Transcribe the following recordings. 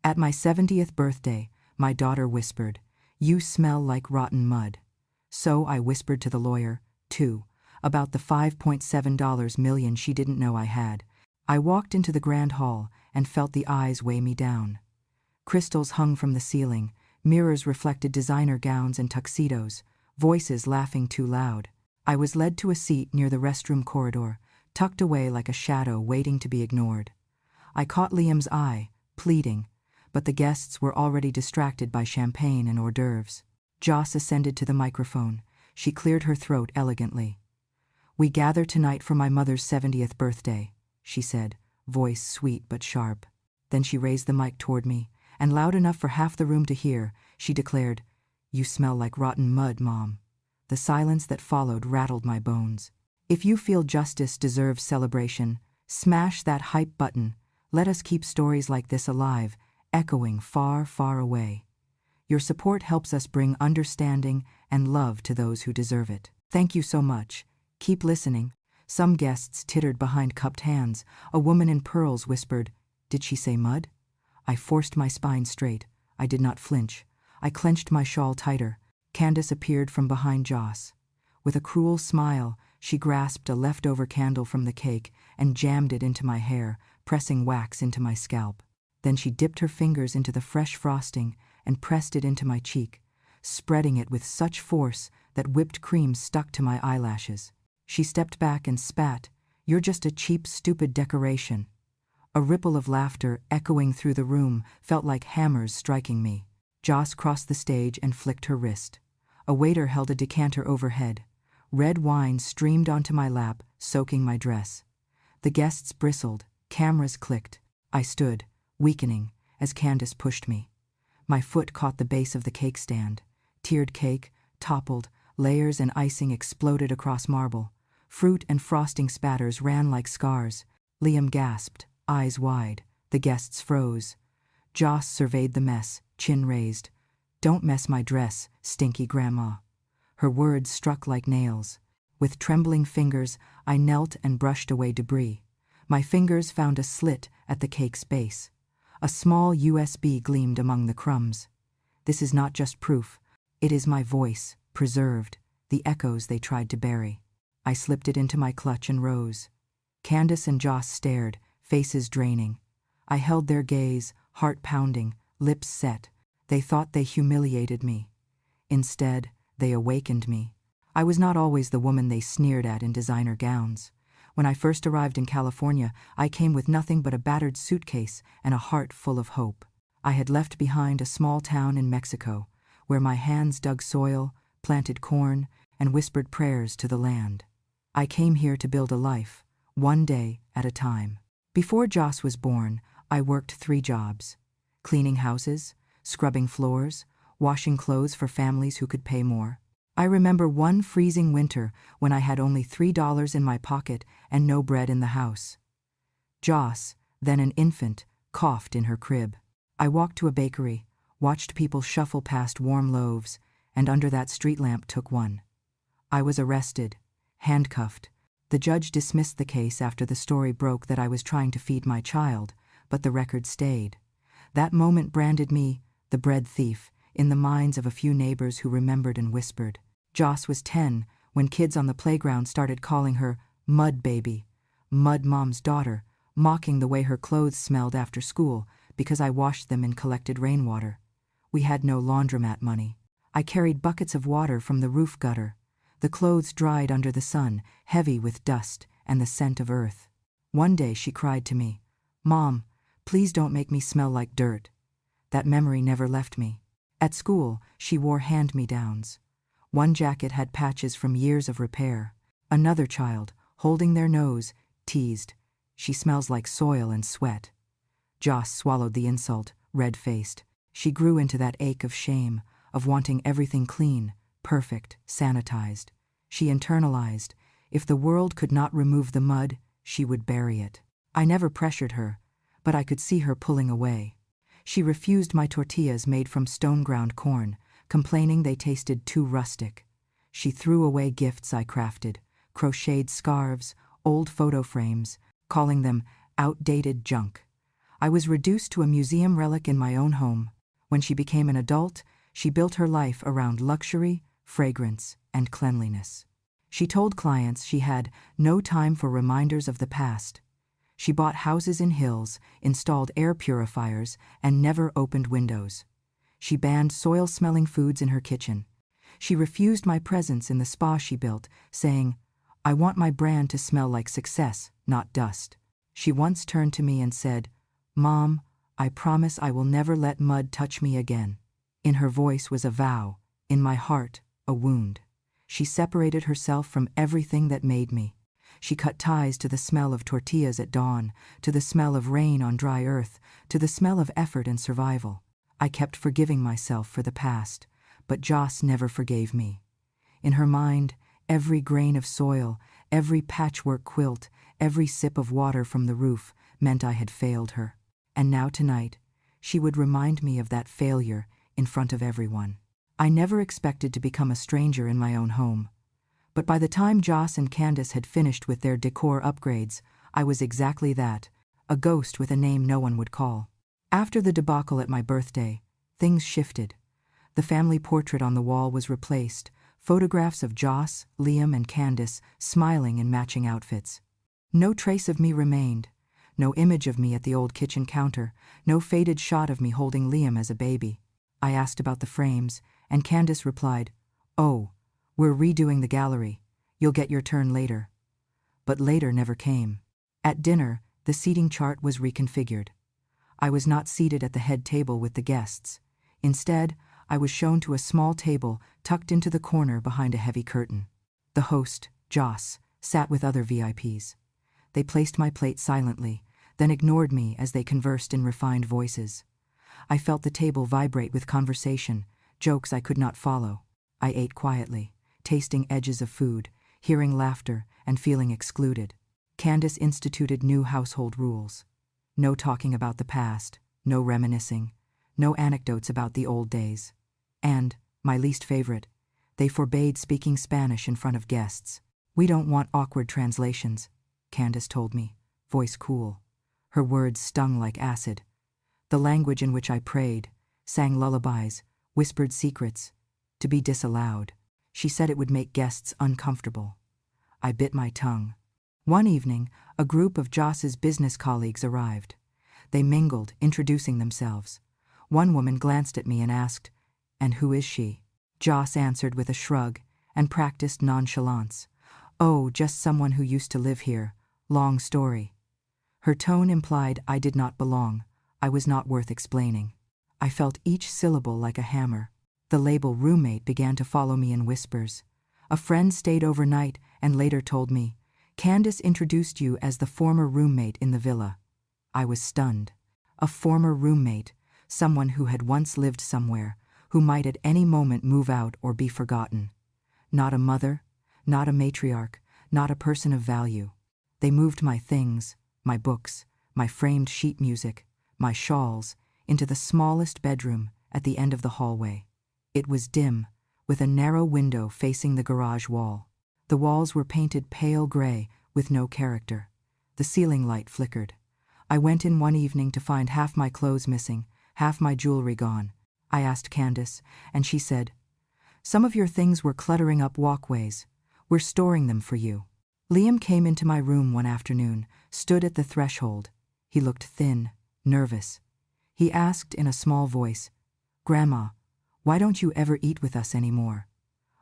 At my 70th birthday, my daughter whispered, "You smell like rotten mud." So I whispered to the lawyer, too, about the $5.7 million she didn't know I had. I walked into the grand hall and felt the eyes weigh me down. Crystals hung from the ceiling, mirrors reflected designer gowns and tuxedos, voices laughing too loud. I was led to a seat near the restroom corridor, tucked away like a shadow waiting to be ignored. I caught Liam's eye, pleading, but the guests were already distracted by champagne and hors d'oeuvres. Joss ascended to the microphone. She cleared her throat elegantly. "We gather tonight for my mother's 70th birthday," she said, voice sweet but sharp. Then she raised the mic toward me, and loud enough for half the room to hear, she declared, "You smell like rotten mud, Mom." The silence that followed rattled my bones. If you feel justice deserves celebration, smash that hype button. Let us keep stories like this alive, echoing far, far away. Your support helps us bring understanding and love to those who deserve it. Thank you so much. Keep listening. Some guests tittered behind cupped hands. A woman in pearls whispered, "Did she say mud?" I forced my spine straight. I did not flinch. I clenched my shawl tighter. Candace appeared from behind Joss. With a cruel smile, she grasped a leftover candle from the cake and jammed it into my hair, pressing wax into my scalp. Then she dipped her fingers into the fresh frosting and pressed it into my cheek, spreading it with such force that whipped cream stuck to my eyelashes. She stepped back and spat, "You're just a cheap, stupid decoration." A ripple of laughter echoing through the room felt like hammers striking me. Joss crossed the stage and flicked her wrist. A waiter held a decanter overhead. Red wine streamed onto my lap, soaking my dress. The guests bristled, cameras clicked. I stood, weakening, as Candace pushed me. My foot caught the base of the cake stand. Tiered cake, toppled, layers and icing exploded across marble. Fruit and frosting spatters ran like scars. Liam gasped, eyes wide. The guests froze. Joss surveyed the mess, chin raised. "Don't mess my dress, stinky grandma." Her words struck like nails. With trembling fingers, I knelt and brushed away debris. My fingers found a slit at the cake's base. A small USB gleamed among the crumbs. This is not just proof. It is my voice, preserved, the echoes they tried to bury. I slipped it into my clutch and rose. Candace and Joss stared, faces draining. I held their gaze, heart pounding, lips set. They thought they humiliated me. Instead, they awakened me. I was not always the woman they sneered at in designer gowns. When I first arrived in California, I came with nothing but a battered suitcase and a heart full of hope. I had left behind a small town in Mexico, where my hands dug soil, planted corn, and whispered prayers to the land. I came here to build a life, one day at a time. Before Joss was born, I worked 3 jobs: cleaning houses, scrubbing floors, washing clothes for families who could pay more. I remember one freezing winter when I had only $3 in my pocket and no bread in the house. Joss, then an infant, coughed in her crib. I walked to a bakery, watched people shuffle past warm loaves, and under that street lamp took one. I was arrested, handcuffed. The judge dismissed the case after the story broke that I was trying to feed my child, but the record stayed. That moment branded me, the bread thief, in the minds of a few neighbors who remembered and whispered. Joss was 10 when kids on the playground started calling her Mud Baby, Mud Mom's daughter, mocking the way her clothes smelled after school because I washed them in collected rainwater. We had no laundromat money. I carried buckets of water from the roof gutter. The clothes dried under the sun, heavy with dust and the scent of earth. One day she cried to me, "Mom, please don't make me smell like dirt." That memory never left me. At school, she wore hand-me-downs. One jacket had patches from years of repair. Another child, holding their nose, teased, "She smells like soil and sweat." Joss swallowed the insult, red-faced. She grew into that ache of shame, of wanting everything clean, perfect, sanitized. She internalized, if the world could not remove the mud, she would bury it. I never pressured her, but I could see her pulling away. She refused my tortillas made from stone-ground corn, complaining they tasted too rustic. She threw away gifts I crafted, crocheted scarves, old photo frames, calling them outdated junk. I was reduced to a museum relic in my own home. When she became an adult, she built her life around luxury, fragrance, and cleanliness. She told clients she had no time for reminders of the past. She bought houses in hills, installed air purifiers, and never opened windows. She banned soil-smelling foods in her kitchen. She refused my presence in the spa she built, saying, "I want my brand to smell like success, not dust." She once turned to me and said, "Mom, I promise I will never let mud touch me again." In her voice was a vow, in my heart, a wound. She separated herself from everything that made me. She cut ties to the smell of tortillas at dawn, to the smell of rain on dry earth, to the smell of effort and survival. I kept forgiving myself for the past, but Joss never forgave me. In her mind, every grain of soil, every patchwork quilt, every sip of water from the roof meant I had failed her. And now tonight, she would remind me of that failure in front of everyone. I never expected to become a stranger in my own home. But by the time Joss and Candace had finished with their decor upgrades, I was exactly that, a ghost with a name no one would call. After the debacle at my birthday, things shifted. The family portrait on the wall was replaced, photographs of Joss, Liam, and Candace smiling in matching outfits. No trace of me remained. No image of me at the old kitchen counter, no faded shot of me holding Liam as a baby. I asked about the frames, and Candace replied, "Oh, we're redoing the gallery. You'll get your turn later." But later never came. At dinner, the seating chart was reconfigured. I was not seated at the head table with the guests. Instead, I was shown to a small table tucked into the corner behind a heavy curtain. The host, Joss, sat with other VIPs. They placed my plate silently, then ignored me as they conversed in refined voices. I felt the table vibrate with conversation, jokes I could not follow. I ate quietly, tasting edges of food, hearing laughter, and feeling excluded. Candace instituted new household rules. No talking about the past, no reminiscing, no anecdotes about the old days. And, my least favorite, they forbade speaking Spanish in front of guests. "We don't want awkward translations," Candace told me, voice cool. Her words stung like acid. The language in which I prayed, sang lullabies, whispered secrets, to be disallowed. She said it would make guests uncomfortable. I bit my tongue. One evening, a group of Joss's business colleagues arrived. They mingled, introducing themselves. One woman glanced at me and asked, "And who is she?" Joss answered with a shrug and practiced nonchalance. "Oh, just someone who used to live here. Long story." Her tone implied I did not belong. I was not worth explaining. I felt each syllable like a hammer. The label roommate began to follow me in whispers. A friend stayed overnight and later told me, "Candace introduced you as the former roommate in the villa." I was stunned. A former roommate, someone who had once lived somewhere, who might at any moment move out or be forgotten. Not a mother, not a matriarch, not a person of value. They moved my things, my books, my framed sheet music, my shawls, into the smallest bedroom at the end of the hallway. It was dim, with a narrow window facing the garage wall. The walls were painted pale gray, with no character. The ceiling light flickered. I went in one evening to find half my clothes missing, half my jewelry gone. I asked Candace, and she said, "Some of your things were cluttering up walkways. We're storing them for you." Liam came into my room one afternoon, stood at the threshold. He looked thin, nervous. He asked in a small voice, "Grandma, why don't you ever eat with us anymore?"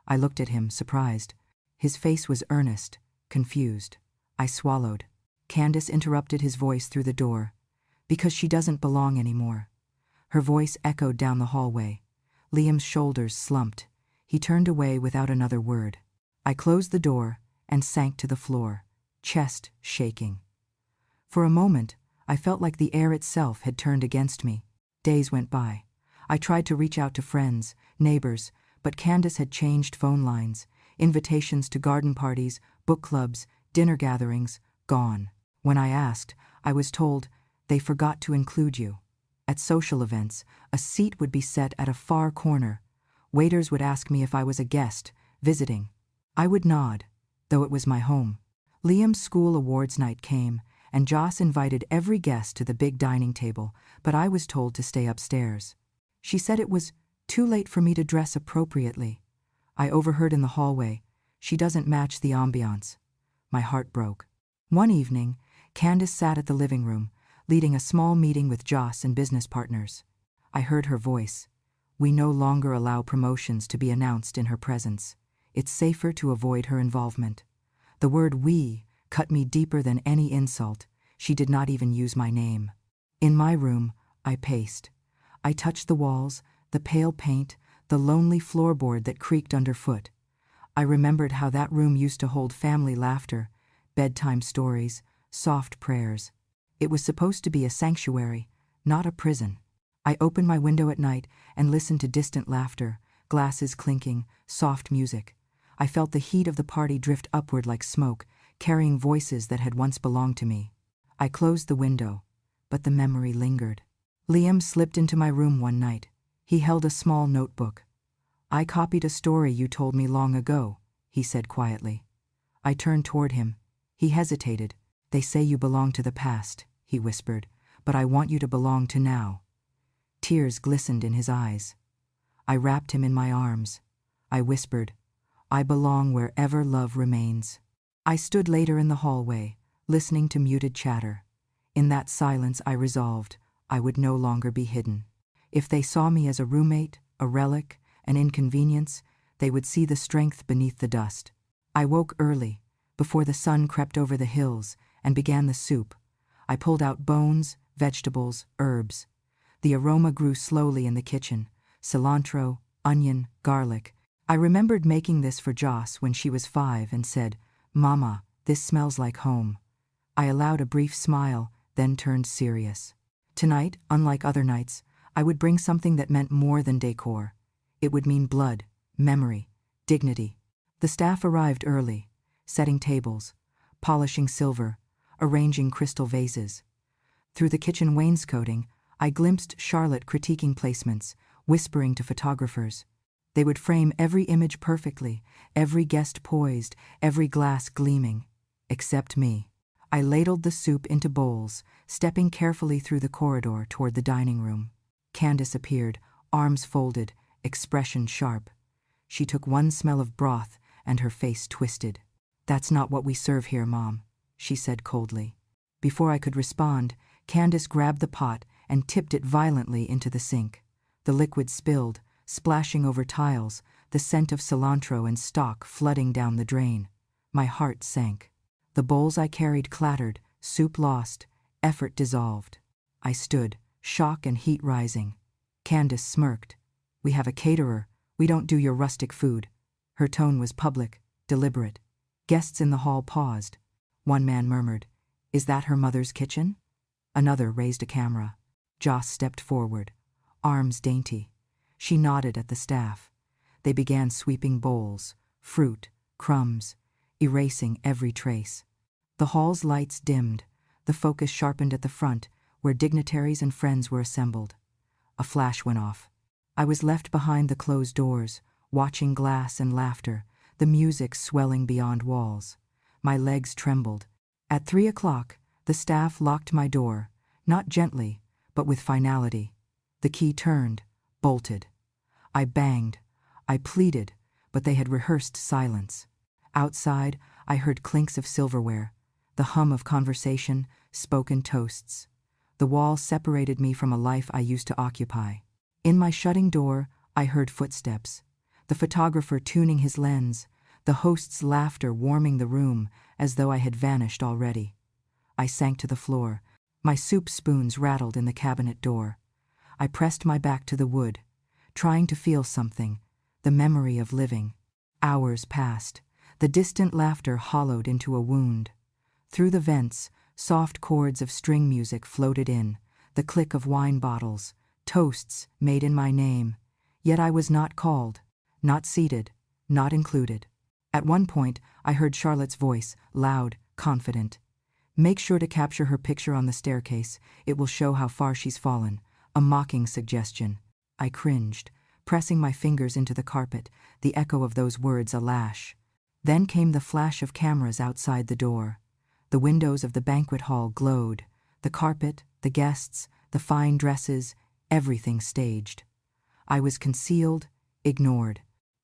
I looked at him, surprised. His face was earnest, confused. I swallowed. Candace interrupted his voice through the door. "Because she doesn't belong anymore." Her voice echoed down the hallway. Liam's shoulders slumped. He turned away without another word. I closed the door and sank to the floor, chest shaking. For a moment, I felt like the air itself had turned against me. Days went by. I tried to reach out to friends, neighbors, but Candace had changed phone lines. Invitations to garden parties, book clubs, dinner gatherings, gone. When I asked, I was told, "They forgot to include you." At social events, a seat would be set at a far corner. Waiters would ask me if I was a guest, visiting. I would nod, though it was my home. Liam's school awards night came, and Joss invited every guest to the big dining table, but I was told to stay upstairs. She said it was too late for me to dress appropriately. I overheard in the hallway, "She doesn't match the ambiance." My heart broke. One evening, Candace sat at the living room, leading a small meeting with Joss and business partners. I heard her voice. "We no longer allow promotions to be announced in her presence. It's safer to avoid her involvement." The word "we" cut me deeper than any insult. She did not even use my name. In my room, I paced. I touched the walls, the pale paint, the lonely floorboard that creaked underfoot. I remembered how that room used to hold family laughter, bedtime stories, soft prayers. It was supposed to be a sanctuary, not a prison. I opened my window at night and listened to distant laughter, glasses clinking, soft music. I felt the heat of the party drift upward like smoke, carrying voices that had once belonged to me. I closed the window, but the memory lingered. Liam slipped into my room one night. He held a small notebook. "I copied a story you told me long ago," he said quietly. I turned toward him. He hesitated. "They say you belong to the past," he whispered, "but I want you to belong to now." Tears glistened in his eyes. I wrapped him in my arms. I whispered, "I belong wherever love remains." I stood later in the hallway, listening to muted chatter. In that silence I resolved I would no longer be hidden. If they saw me as a roommate, a relic, an inconvenience, they would see the strength beneath the dust. I woke early, before the sun crept over the hills, and began the soup. I pulled out bones, vegetables, herbs. The aroma grew slowly in the kitchen: cilantro, onion, garlic. I remembered making this for Joss when she was 5 and said, "Mama, this smells like home." I allowed a brief smile, then turned serious. Tonight, unlike other nights, I would bring something that meant more than decor. It would mean blood, memory, dignity. The staff arrived early, setting tables, polishing silver, arranging crystal vases. Through the kitchen wainscoting, I glimpsed Charlotte critiquing placements, whispering to photographers. They would frame every image perfectly, every guest poised, every glass gleaming. Except me. I ladled the soup into bowls, stepping carefully through the corridor toward the dining room. Candace appeared, arms folded, expression sharp. She took one smell of broth, and her face twisted. "That's not what we serve here, Mom," she said coldly. Before I could respond, Candace grabbed the pot and tipped it violently into the sink. The liquid spilled, splashing over tiles, the scent of cilantro and stock flooding down the drain. My heart sank. The bowls I carried clattered, soup lost, effort dissolved. I stood, shock and heat rising. Candace smirked. "We have a caterer. We don't do your rustic food." Her tone was public, deliberate. Guests in the hall paused. One man murmured, "Is that her mother's kitchen?" Another raised a camera. Joss stepped forward, arms dainty. She nodded at the staff. They began sweeping bowls, fruit, crumbs, erasing every trace. The hall's lights dimmed, the focus sharpened at the front, where dignitaries and friends were assembled. A flash went off. I was left behind the closed doors, watching glass and laughter, the music swelling beyond walls. My legs trembled. At 3 o'clock, the staff locked my door, not gently, but with finality. The key turned, bolted. I banged. I pleaded, but they had rehearsed silence. Outside, I heard clinks of silverware, the hum of conversation, spoken toasts. The wall separated me from a life I used to occupy. In my shutting door, I heard footsteps, the photographer tuning his lens, the host's laughter warming the room as though I had vanished already. I sank to the floor. My soup spoons rattled in the cabinet door. I pressed my back to the wood, trying to feel something, the memory of living. Hours passed. The distant laughter hollowed into a wound. Through the vents, soft chords of string music floated in, the click of wine bottles, toasts made in my name. Yet I was not called, not seated, not included. At one point, I heard Charlotte's voice, loud, confident. "Make sure to capture her picture on the staircase. It will show how far she's fallen." A mocking suggestion. I cringed, pressing my fingers into the carpet, the echo of those words a lash. Then came the flash of cameras outside the door. The windows of the banquet hall glowed. The carpet, the guests, the fine dresses, everything staged. I was concealed, ignored.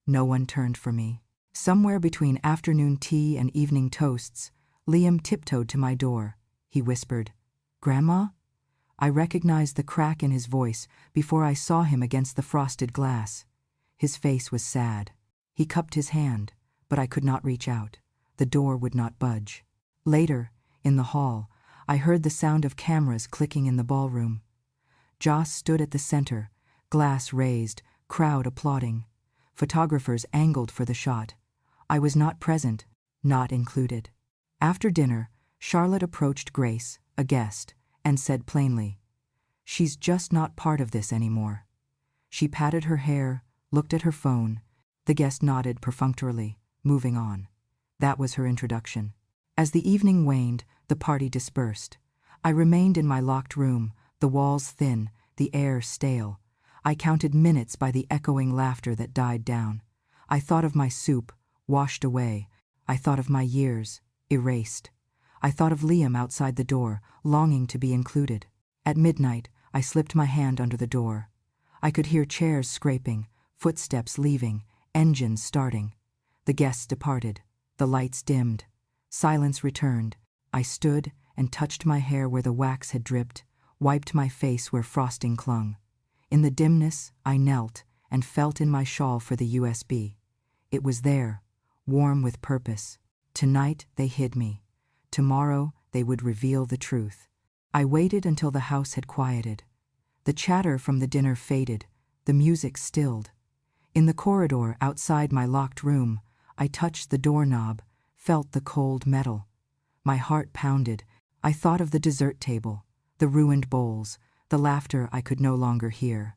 No one turned for me. Somewhere between afternoon tea and evening toasts, Liam tiptoed to my door. He whispered, "Grandma?" I recognized the crack in his voice before I saw him against the frosted glass. His face was sad. He cupped his hand, but I could not reach out. The door would not budge. Later, in the hall, I heard the sound of cameras clicking in the ballroom. Joss stood at the center, glass raised, crowd applauding. Photographers angled for the shot. I was not present, not included. After dinner, Charlotte approached Grace, a guest, and said plainly, "She's just not part of this anymore." She patted her hair, looked at her phone. The guest nodded perfunctorily, moving on. That was her introduction. As the evening waned, the party dispersed. I remained in my locked room, the walls thin, the air stale. I counted minutes by the echoing laughter that died down. I thought of my soup, washed away. I thought of my years, erased. I thought of Liam outside the door, longing to be included. At midnight, I slipped my hand under the door. I could hear chairs scraping, footsteps leaving, engines starting. The guests departed. The lights dimmed. Silence returned. I stood and touched my hair where the wax had dripped, wiped my face where frosting clung. In the dimness, I knelt and felt in my shawl for the USB. It was there, warm with purpose. Tonight they hid me. Tomorrow they would reveal the truth. I waited until the house had quieted. The chatter from the dinner faded, the music stilled. In the corridor outside my locked room, I touched the doorknob, felt the cold metal. My heart pounded. I thought of the dessert table, the ruined bowls, the laughter I could no longer hear.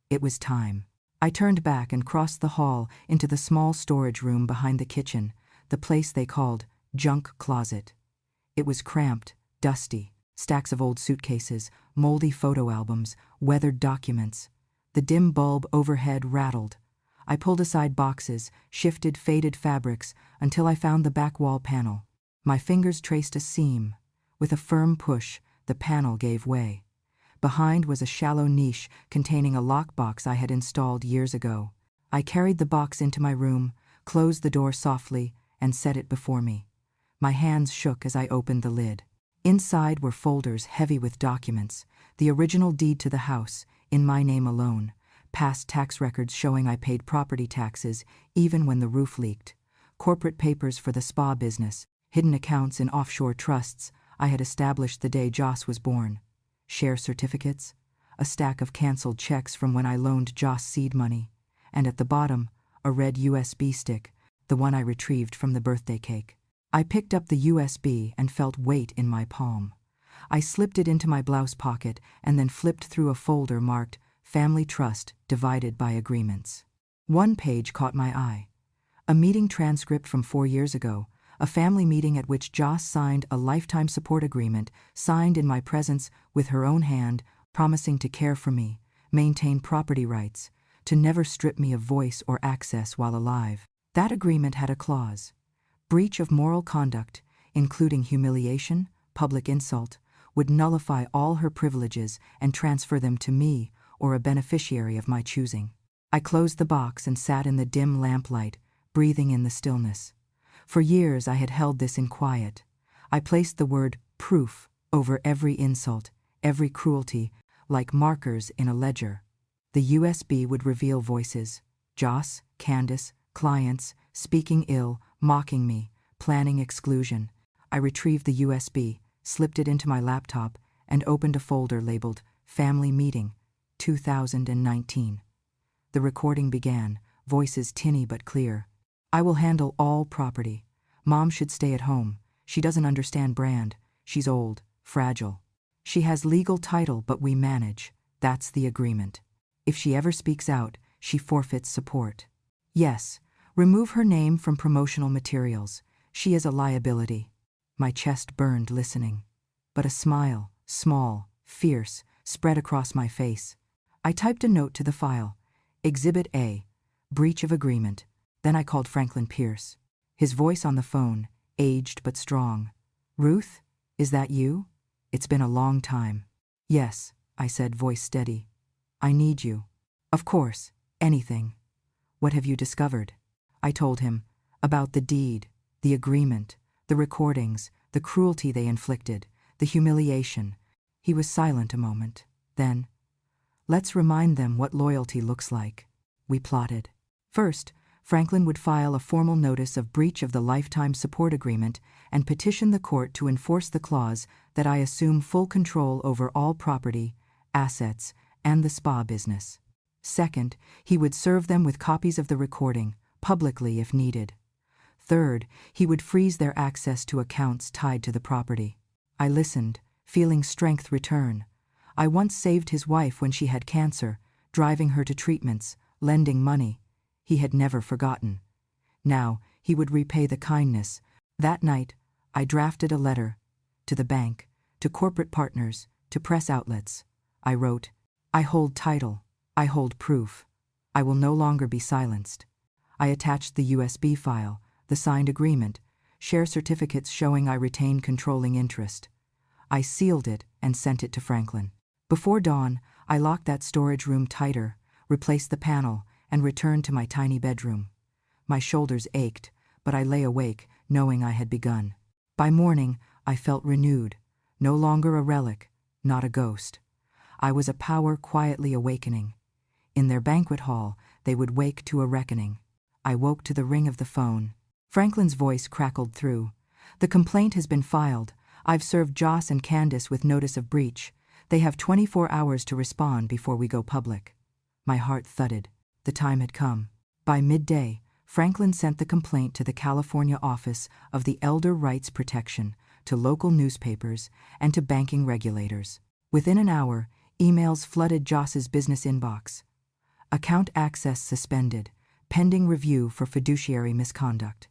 It was time. I turned back and crossed the hall into the small storage room behind the kitchen, the place they called junk closet. It was cramped, dusty, stacks of old suitcases, moldy photo albums, weathered documents. The dim bulb overhead rattled. I pulled aside boxes, shifted faded fabrics, until I found the back wall panel. My fingers traced a seam. With a firm push, the panel gave way. Behind was a shallow niche containing a lockbox I had installed years ago. I carried the box into my room, closed the door softly, and set it before me. My hands shook as I opened the lid. Inside were folders heavy with documents, the original deed to the house, in my name alone, past tax records showing I paid property taxes even when the roof leaked, corporate papers for the spa business, hidden accounts in offshore trusts I had established the day Joss was born, share certificates, a stack of canceled checks from when I loaned Joss seed money, and at the bottom, a red USB stick, the one I retrieved from the birthday cake. I picked up the USB and felt weight in my palm. I slipped it into my blouse pocket and then flipped through a folder marked Family Trust Divided by Agreements. One page caught my eye. A meeting transcript from 4 years ago, a family meeting at which Joss signed a lifetime support agreement, signed in my presence with her own hand, promising to care for me, maintain property rights, to never strip me of voice or access while alive. That agreement had a clause. Breach of moral conduct, including humiliation, public insult, would nullify all her privileges and transfer them to me or a beneficiary of my choosing. I closed the box and sat in the dim lamplight, breathing in the stillness. For years I had held this in quiet. I placed the word proof over every insult, every cruelty, like markers in a ledger. The USB would reveal voices: Joss, Candace, clients, speaking ill, mocking me, planning exclusion. I retrieved the USB, slipped it into my laptop, and opened a folder labeled Family Meeting, 2019. The recording began, voices tinny but clear. "I will handle all property. Mom should stay at home. She doesn't understand brand. She's old, fragile. She has legal title, but we manage. That's the agreement. If she ever speaks out, she forfeits support. Yes, remove her name from promotional materials. She is a liability." My chest burned listening. But a smile, small, fierce, spread across my face. I typed a note to the file. Exhibit A, breach of agreement. Then I called Franklin Pierce. His voice on the phone, aged but strong. "Ruth, is that you? It's been a long time." "Yes," I said, voice steady. "I need you." "Of course, anything." "What have you discovered?" I told him about the deed, the agreement, the recordings, the cruelty they inflicted, the humiliation. He was silent a moment. Then, "Let's remind them what loyalty looks like." We plotted. First, Franklin would file a formal notice of breach of the lifetime support agreement and petition the court to enforce the clause that I assume full control over all property, assets, and the spa business. Second, he would serve them with copies of the recording, publicly if needed. Third, he would freeze their access to accounts tied to the property. I listened, feeling strength return. I once saved his wife when she had cancer, driving her to treatments, lending money. He had never forgotten. Now, he would repay the kindness. That night, I drafted a letter to the bank, to corporate partners, to press outlets. I wrote, "I hold title. I hold proof. I will no longer be silenced." I attached the USB file, the signed agreement, share certificates showing I retained controlling interest. I sealed it and sent it to Franklin. Before dawn, I locked that storage room tighter, replaced the panel, and returned to my tiny bedroom. My shoulders ached, but I lay awake, knowing I had begun. By morning, I felt renewed, no longer a relic, not a ghost. I was a power quietly awakening. In their banquet hall, they would wake to a reckoning. I woke to the ring of the phone. Franklin's voice crackled through. "The complaint has been filed. I've served Joss and Candace with notice of breach. They have 24 hours to respond before we go public." My heart thudded. The time had come. By midday, Franklin sent the complaint to the California office of the Elder Rights Protection, to local newspapers, and to banking regulators. Within an hour, emails flooded Joss's business inbox. Account access suspended, pending review for fiduciary misconduct.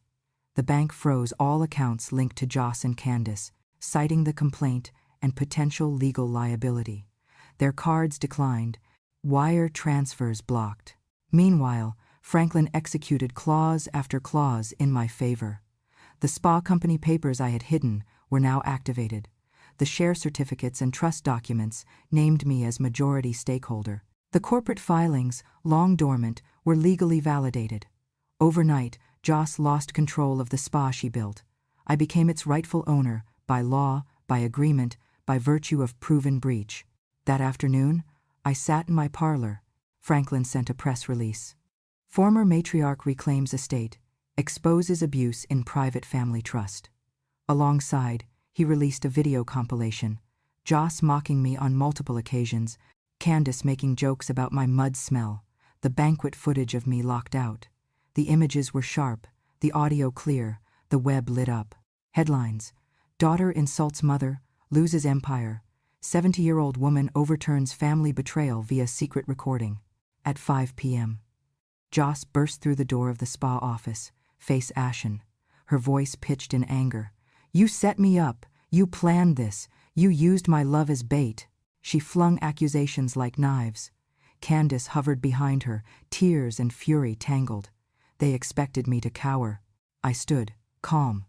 The bank froze all accounts linked to Joss and Candace, citing the complaint and potential legal liability. Their cards declined, wire transfers blocked. Meanwhile, Franklin executed clause after clause in my favor. The spa company papers I had hidden were now activated. The share certificates and trust documents named me as majority stakeholder. The corporate filings, long dormant, were legally validated. Overnight, Joss lost control of the spa she built. I became its rightful owner, by law, by agreement, by virtue of proven breach. That afternoon, I sat in my parlor. Franklin sent a press release. "Former matriarch reclaims estate, exposes abuse in private family trust." Alongside, he released a video compilation, Joss mocking me on multiple occasions, Candace making jokes about my mud smell, the banquet footage of me locked out. The images were sharp, the audio clear, the web lit up. Headlines: "Daughter insults mother, loses empire. 70-year-old woman overturns family betrayal via secret recording." At 5 p.m. Joss burst through the door of the spa office, face ashen, her voice pitched in anger. "You set me up. You planned this. You used my love as bait." She flung accusations like knives. Candace hovered behind her, tears and fury tangled. They expected me to cower. I stood, calm.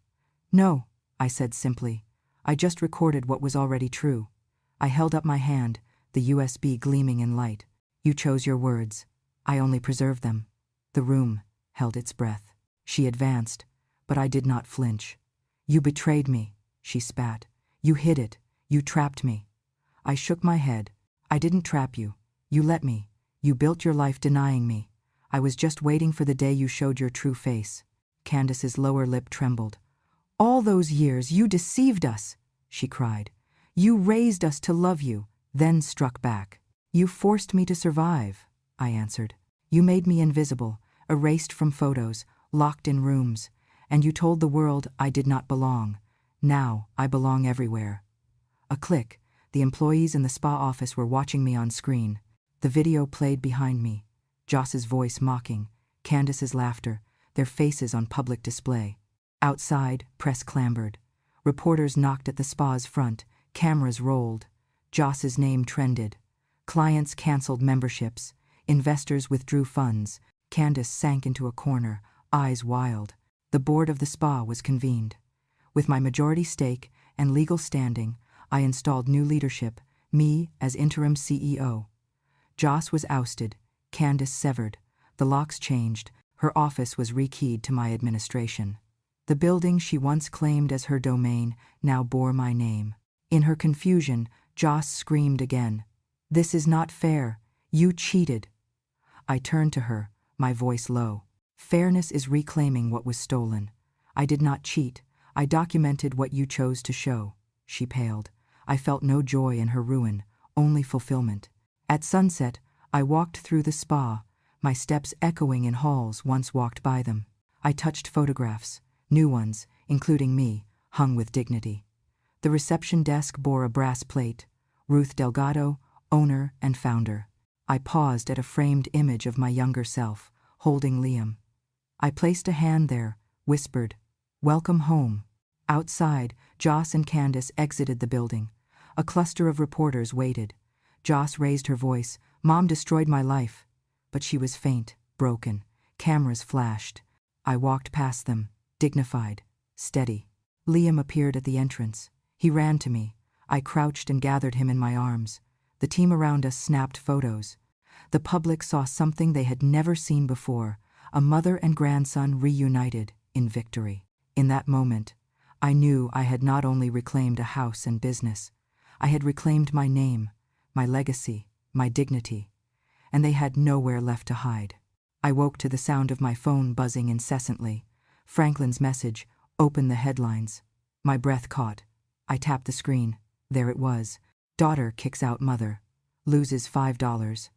"No," I said simply. "I just recorded what was already true." I held up my hand, the USB gleaming in light. "You chose your words. I only preserved them." The room held its breath. She advanced, but I did not flinch. "You betrayed me," she spat. "You hid it. You trapped me." I shook my head. "I didn't trap you. You let me. You built your life denying me. I was just waiting for the day you showed your true face." Candace's lower lip trembled. "All those years you deceived us," she cried. "You raised us to love you, then struck back." "You forced me to survive," I answered. "You made me invisible, erased from photos, locked in rooms, and you told the world I did not belong. Now I belong everywhere." A click. The employees in the spa office were watching me on screen. The video played behind me. Joss's voice mocking, Candace's laughter, their faces on public display. Outside, press clambered. Reporters knocked at the spa's front, cameras rolled. Joss's name trended. Clients canceled memberships. Investors withdrew funds. Candace sank into a corner, eyes wild. The board of the spa was convened. With my majority stake and legal standing, I installed new leadership, me as interim CEO. Joss was ousted, Candace severed, the locks changed, her office was rekeyed to my administration. The building she once claimed as her domain now bore my name. In her confusion, Joss screamed again. "This is not fair. You cheated." I turned to her, my voice low. "Fairness is reclaiming what was stolen. I did not cheat. I documented what you chose to show." She paled. I felt no joy in her ruin, only fulfillment. At sunset, I walked through the spa, my steps echoing in halls once walked by them. I touched photographs, new ones, including me, hung with dignity. The reception desk bore a brass plate, Ruth Delgado, owner and founder. I paused at a framed image of my younger self, holding Liam. I placed a hand there, whispered, "Welcome home." Outside, Joss and Candace exited the building. A cluster of reporters waited. Joss raised her voice, "Mom destroyed my life." But she was faint, broken. Cameras flashed. I walked past them, dignified, steady. Liam appeared at the entrance. He ran to me. I crouched and gathered him in my arms. The team around us snapped photos. The public saw something they had never seen before, a mother and grandson reunited in victory. In that moment, I knew I had not only reclaimed a house and business, I had reclaimed my name, my legacy, my dignity, and they had nowhere left to hide. I woke to the sound of my phone buzzing incessantly. Franklin's message, "Open the headlines." My breath caught. I tapped the screen. There it was. "Daughter kicks out mother. Loses $5.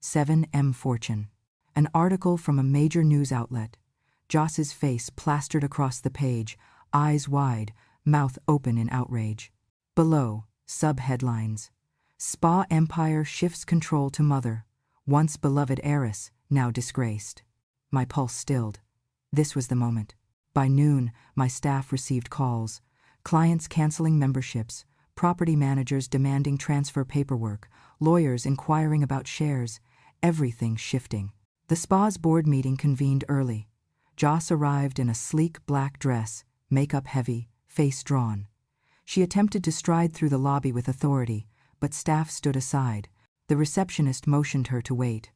7M fortune." An article from a major news outlet. Joss's face plastered across the page, eyes wide, mouth open in outrage. Below, sub-headlines. "Spa empire shifts control to mother. Once beloved heiress, now disgraced." My pulse stilled. This was the moment. By noon, my staff received calls. Clients canceling memberships, property managers demanding transfer paperwork, lawyers inquiring about shares, everything shifting. The spa's board meeting convened early. Joss arrived in a sleek black dress, makeup heavy, face drawn. She attempted to stride through the lobby with authority, but staff stood aside. The receptionist motioned her to wait.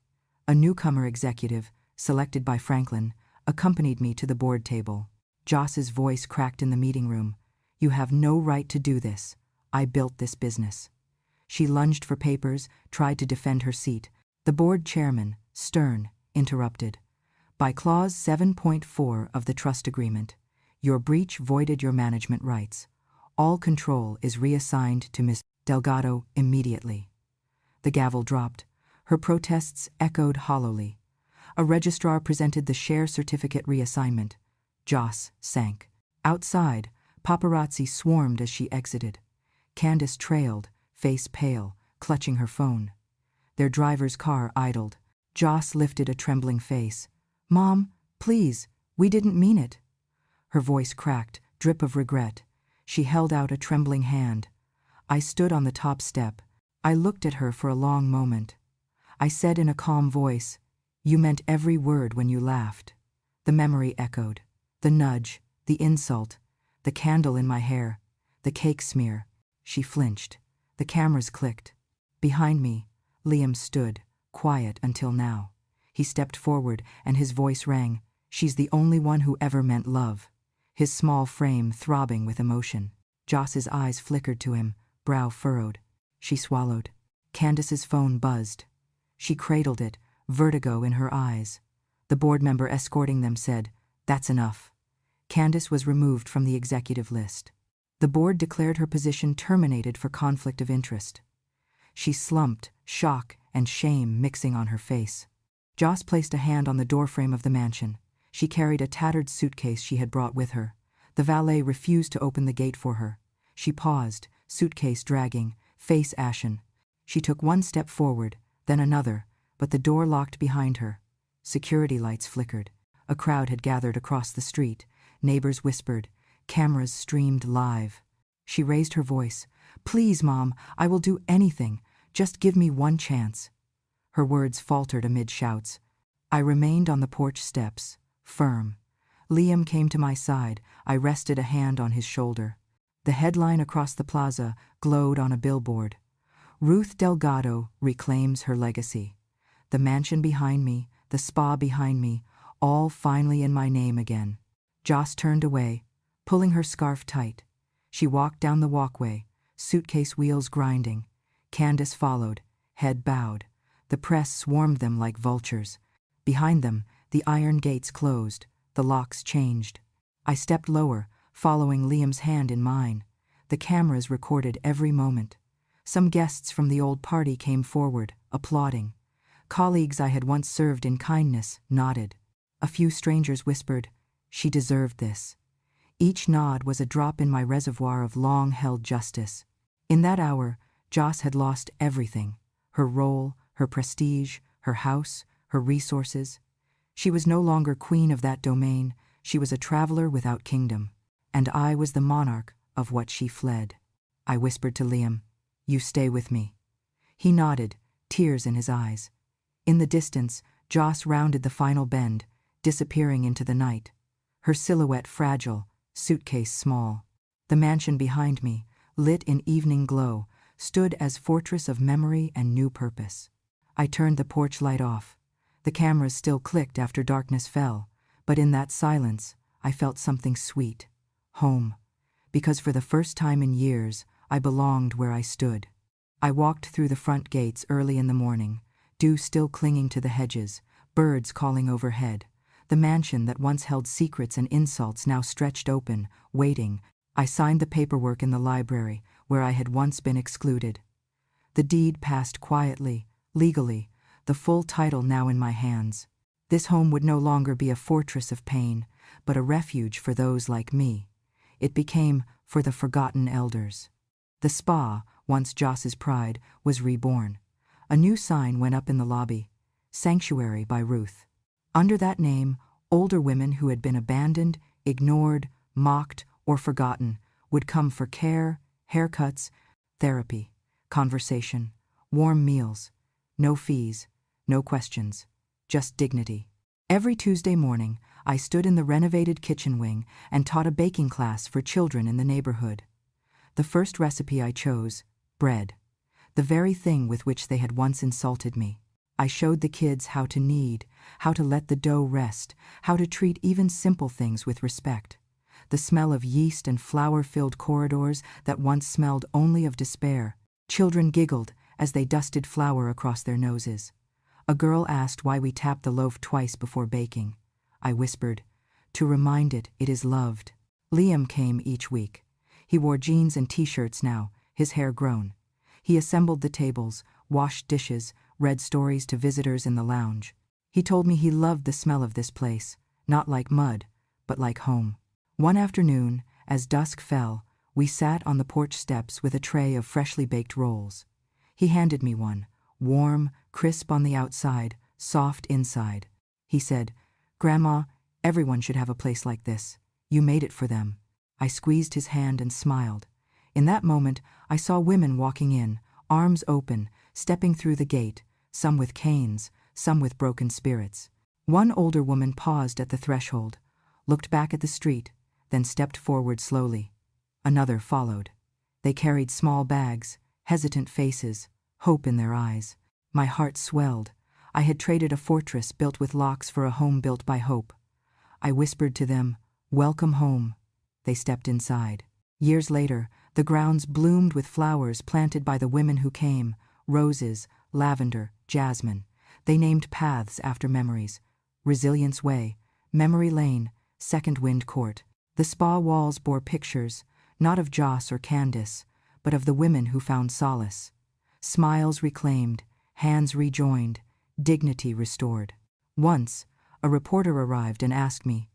A newcomer executive, selected by Franklin, accompanied me to the board table. Joss's voice cracked in the meeting room. "You have no right to do this. I built this business." She lunged for papers, tried to defend her seat. The board chairman, stern, interrupted. "By Clause 7.4 of the trust agreement, your breach voided your management rights. All control is reassigned to Ms. Delgado immediately." The gavel dropped. Her protests echoed hollowly. A registrar presented the share certificate reassignment. Joss sank. Outside, paparazzi swarmed as she exited. Candace trailed, face pale, clutching her phone. Their driver's car idled. Joss lifted a trembling face. "Mom, please, we didn't mean it." Her voice cracked, drip of regret. She held out a trembling hand. I stood on the top step. I looked at her for a long moment. I said in a calm voice, "You meant every word when you laughed." The memory echoed. The nudge, the insult, the candle in my hair, the cake smear. She flinched. The cameras clicked. Behind me, Liam stood, quiet until now. He stepped forward and his voice rang, "She's the only one who ever meant love." His small frame throbbing with emotion. Joss's eyes flickered to him, brow furrowed. She swallowed. Candace's phone buzzed. She cradled it, vertigo in her eyes. The board member escorting them said, "That's enough." Candace was removed from the executive list. The board declared her position terminated for conflict of interest. She slumped, shock and shame mixing on her face. Joss placed a hand on the doorframe of the mansion. She carried a tattered suitcase she had brought with her. The valet refused to open the gate for her. She paused, suitcase dragging, face ashen. She took one step forward, then another, but the door locked behind her. Security lights flickered. A crowd had gathered across the street. Neighbors whispered. Cameras streamed live. She raised her voice. "Please, Mom, I will do anything. Just give me one chance." Her words faltered amid shouts. I remained on the porch steps, firm. Liam came to my side. I rested a hand on his shoulder. The headline across the plaza glowed on a billboard. Ruth Delgado reclaims her legacy. The mansion behind me, the spa behind me, all finally in my name again. Joss turned away, pulling her scarf tight. She walked down the walkway, suitcase wheels grinding. Candace followed, head bowed. The press swarmed them like vultures. Behind them, the iron gates closed, the locks changed. I stepped lower, following Liam's hand in mine. The cameras recorded every moment. Some guests from the old party came forward, applauding. Colleagues I had once served in kindness nodded. A few strangers whispered, "She deserved this." Each nod was a drop in my reservoir of long-held justice. In that hour, Joss had lost everything: her role, her prestige, her house, her resources. She was no longer queen of that domain. She was a traveler without kingdom. And I was the monarch of what she fled. I whispered to Liam, "You stay with me." He nodded, tears in his eyes. In the distance, Joss rounded the final bend, disappearing into the night. Her silhouette fragile, suitcase small. The mansion behind me, lit in evening glow, stood as fortress of memory and new purpose. I turned the porch light off. The cameras still clicked after darkness fell, but in that silence, I felt something sweet. Home. Because for the first time in years, I belonged where I stood. I walked through the front gates early in the morning, dew still clinging to the hedges, birds calling overhead. The mansion that once held secrets and insults now stretched open, waiting. I signed the paperwork in the library, where I had once been excluded. The deed passed quietly, legally, the full title now in my hands. This home would no longer be a fortress of pain, but a refuge for those like me. It became for the forgotten elders. The spa, once Joss's pride, was reborn. A new sign went up in the lobby, "Sanctuary by Ruth." Under that name, older women who had been abandoned, ignored, mocked, or forgotten would come for care, haircuts, therapy, conversation, warm meals. No fees, no questions, just dignity. Every Tuesday morning, I stood in the renovated kitchen wing and taught a baking class for children in the neighborhood. The first recipe I chose, bread, the very thing with which they had once insulted me. I showed the kids how to knead, how to let the dough rest, how to treat even simple things with respect. The smell of yeast and flour-filled corridors that once smelled only of despair. Children giggled as they dusted flour across their noses. A girl asked why we tapped the loaf twice before baking. I whispered, "To remind it is loved." Liam came each week. He wore jeans and t-shirts now, his hair grown. He assembled the tables, washed dishes, read stories to visitors in the lounge. He told me he loved the smell of this place, not like mud, but like home. One afternoon, as dusk fell, we sat on the porch steps with a tray of freshly baked rolls. He handed me one, warm, crisp on the outside, soft inside. He said, "Grandma, everyone should have a place like this. You made it for them." I squeezed his hand and smiled. In that moment, I saw women walking in, arms open, stepping through the gate, some with canes, some with broken spirits. One older woman paused at the threshold, looked back at the street, then stepped forward slowly. Another followed. They carried small bags, hesitant faces, hope in their eyes. My heart swelled. I had traded a fortress built with locks for a home built by hope. I whispered to them, "Welcome home." They stepped inside. Years later, the grounds bloomed with flowers planted by the women who came, roses, lavender, jasmine. They named paths after memories: Resilience Way, Memory Lane, Second Wind Court. The spa walls bore pictures, not of Joss or Candace, but of the women who found solace. Smiles reclaimed, hands rejoined, dignity restored. Once, a reporter arrived and asked me,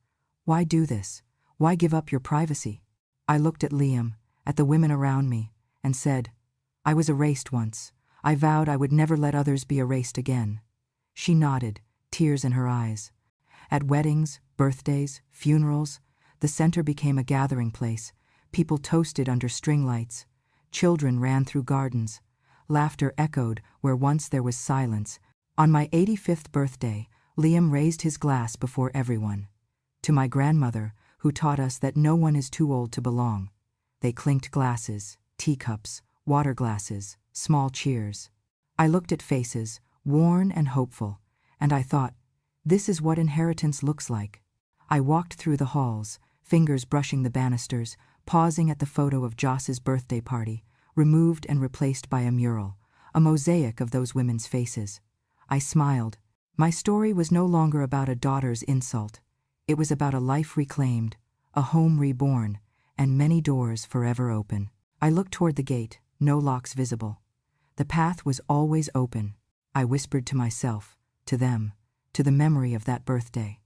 "Why do this? Why give up your privacy?" I looked at Liam, at the women around me, and said, "I was erased once. I vowed I would never let others be erased again." She nodded, tears in her eyes. At weddings, birthdays, funerals, the center became a gathering place. People toasted under string lights. Children ran through gardens. Laughter echoed where once there was silence. On my 85th birthday, Liam raised his glass before everyone. To my grandmother, who taught us that no one is too old to belong. They clinked glasses, teacups, water glasses, small cheers. I looked at faces, worn and hopeful, and I thought, this is what inheritance looks like. I walked through the halls, fingers brushing the banisters, pausing at the photo of Joss's birthday party, removed and replaced by a mural, a mosaic of those women's faces. I smiled. My story was no longer about a daughter's insult. It was about a life reclaimed, a home reborn, and many doors forever open. I looked toward the gate, no locks visible. The path was always open. I whispered to myself, to them, to the memory of that birthday.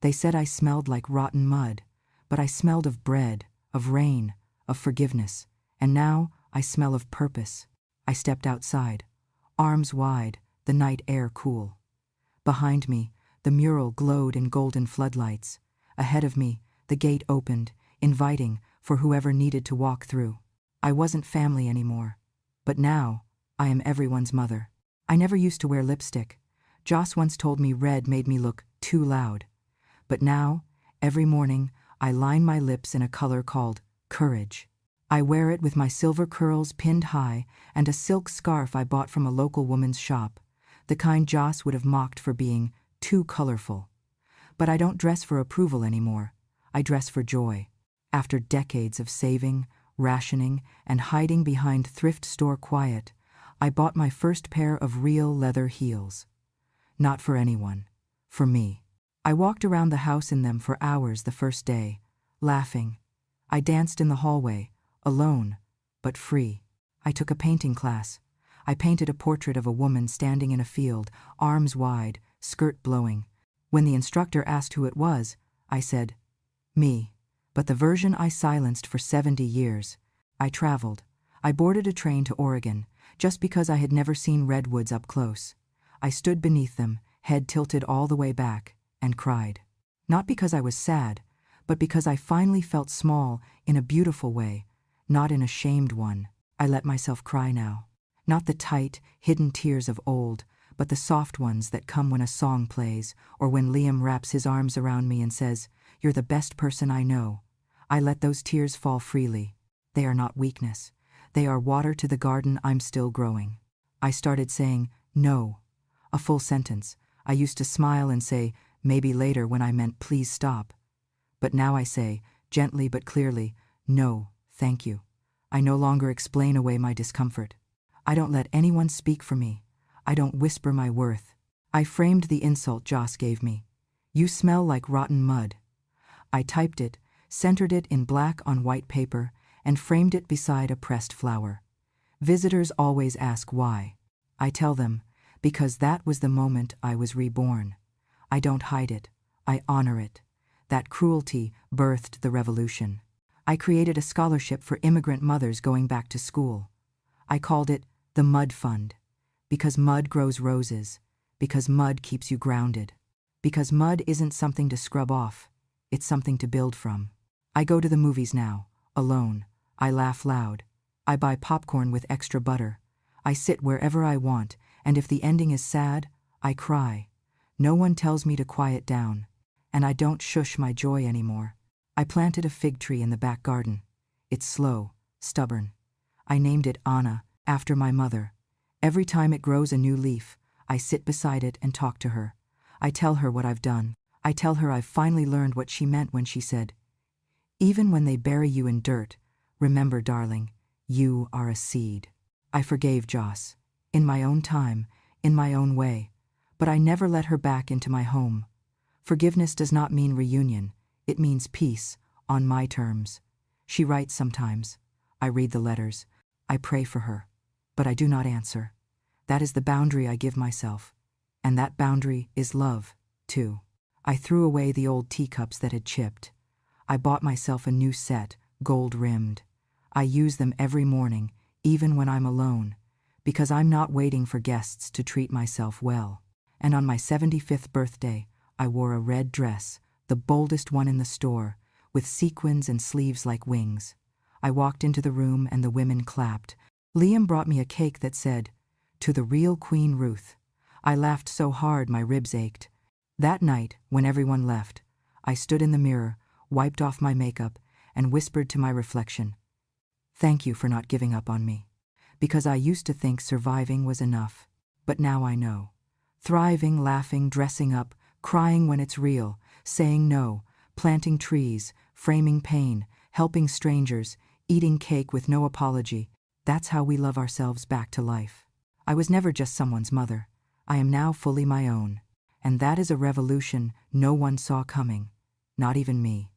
They said I smelled like rotten mud, but I smelled of bread, of rain, of forgiveness, and now I smell of purpose. I stepped outside, arms wide, the night air cool. Behind me, the mural glowed in golden floodlights. Ahead of me, the gate opened, inviting for whoever needed to walk through. I wasn't family anymore, but now I am everyone's mother. I never used to wear lipstick. Joss once told me red made me look too loud. But now, every morning, I line my lips in a color called courage. I wear it with my silver curls pinned high and a silk scarf I bought from a local woman's shop, the kind Joss would have mocked for being too colorful. But I don't dress for approval anymore. I dress for joy. After decades of saving, rationing, and hiding behind thrift store quiet, I bought my first pair of real leather heels. Not for anyone. For me. I walked around the house in them for hours the first day, laughing. I danced in the hallway, alone, but free. I took a painting class. I painted a portrait of a woman standing in a field, arms wide, skirt blowing. When the instructor asked who it was, I said, me. But the version I silenced for 70 years. I traveled. I boarded a train to Oregon, just because I had never seen redwoods up close. I stood beneath them, head tilted all the way back, and cried. Not because I was sad, but because I finally felt small in a beautiful way, not in a shamed one. I let myself cry now. Not the tight, hidden tears of old, but the soft ones that come when a song plays, or when Liam wraps his arms around me and says, "You're the best person I know." I let those tears fall freely. They are not weakness. They are water to the garden I'm still growing. I started saying, no. A full sentence. I used to smile and say, maybe later, when I meant please stop. But now I say, gently but clearly, no, thank you. I no longer explain away my discomfort. I don't let anyone speak for me. I don't whisper my worth. I framed the insult Joss gave me. You smell like rotten mud. I typed it, centered it in black on white paper, and framed it beside a pressed flower. Visitors always ask why. I tell them, because that was the moment I was reborn. I don't hide it. I honor it. That cruelty birthed the revolution. I created a scholarship for immigrant mothers going back to school. I called it the Mud Fund, because mud grows roses, because mud keeps you grounded, because mud isn't something to scrub off, it's something to build from. I go to the movies now, alone. I laugh loud. I buy popcorn with extra butter. I sit wherever I want, and if the ending is sad, I cry. No one tells me to quiet down, and I don't shush my joy anymore. I planted a fig tree in the back garden. It's slow, stubborn. I named it Anna, after my mother. Every time it grows a new leaf, I sit beside it and talk to her. I tell her what I've done. I tell her I've finally learned what she meant when she said, "Even when they bury you in dirt, remember, darling, you are a seed." I forgave Joss, in my own time, in my own way, but I never let her back into my home. Forgiveness does not mean reunion. It means peace, on my terms. She writes sometimes. I read the letters. I pray for her. But I do not answer. That is the boundary I give myself. And that boundary is love, too. I threw away the old teacups that had chipped. I bought myself a new set, gold-rimmed. I use them every morning, even when I'm alone, because I'm not waiting for guests to treat myself well. And on my 75th birthday, I wore a red dress, the boldest one in the store, with sequins and sleeves like wings. I walked into the room and the women clapped. Liam brought me a cake that said, "To the real Queen Ruth." I laughed so hard my ribs ached. That night, when everyone left, I stood in the mirror, wiped off my makeup, and whispered to my reflection, Thank you for not giving up on me. Because I used to think surviving was enough. But now I know. Thriving, laughing, dressing up, crying when it's real, saying no, planting trees, framing pain, helping strangers, eating cake with no apology, that's how we love ourselves back to life. I was never just someone's mother. I am now fully my own. And that is a revolution no one saw coming. Not even me.